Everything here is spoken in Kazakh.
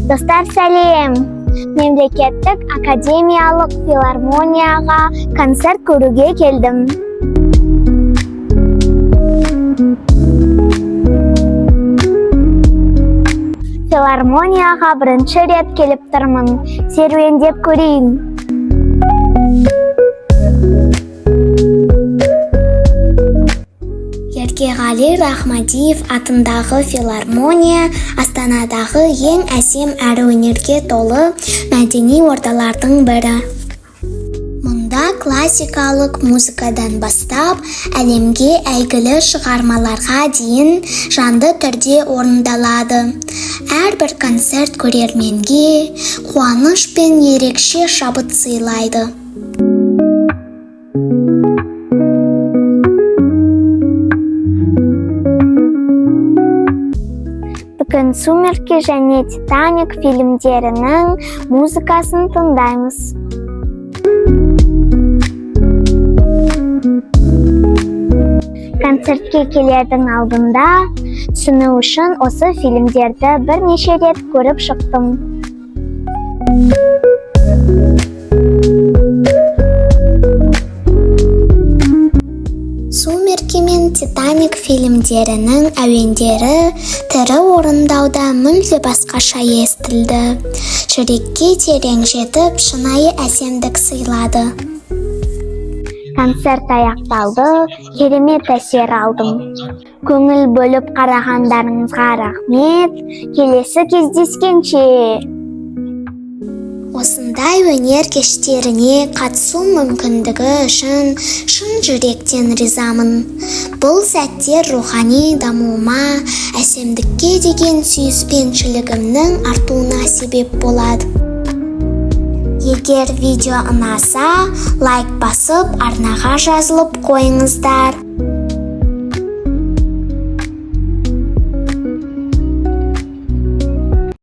Достар, сәлем! Мемлекеттік академиялық филармонияға концерт көруге келдім. Филармонияға бірінші рет келіп тұрмын. Серуендеп көрейін. Еркеғали Рахмадиев атындағы филармония Астанадағы ең әсем әрі өнерге толы мәдени ордалардың бірі. Мұнда классикалық музыкадан бастап, әлемге әйгілі шығармаларға дейін жанды түрде орындалады. Әрбір концерт көрерменге қуаныш пен ерекше шабыт сыйлайды. Бүгін «Сумерки» және «Титаник» фильмдерінің музыкасын тыңдаймыз. Концертке келердің алдында түсіну үшін осы фильмдерді бірнеше рет көріп шықтым. «Сумерки» мен «Титаник» фильмдерінің әуендері тірі орындауда мүлде басқаша естілді. Жүрекке терең жетіп, шынайы әсемдік сыйлады. Концерт аяқталды, керемет әсер алдым. Көңіл бөліп қарағандарыңызға рахмет. Келесі кездескенше. Осындай өнер кештеріне қатысу мүмкіндігі үшін шын жүректен ризамын. Бұл сәттер рухани дамуыма, әсемдікке деген сүйіспеншілігімнің артуына себеп болады. Егер видео ұнаса, лайк басып, арнаға жазылып қойыңыздар.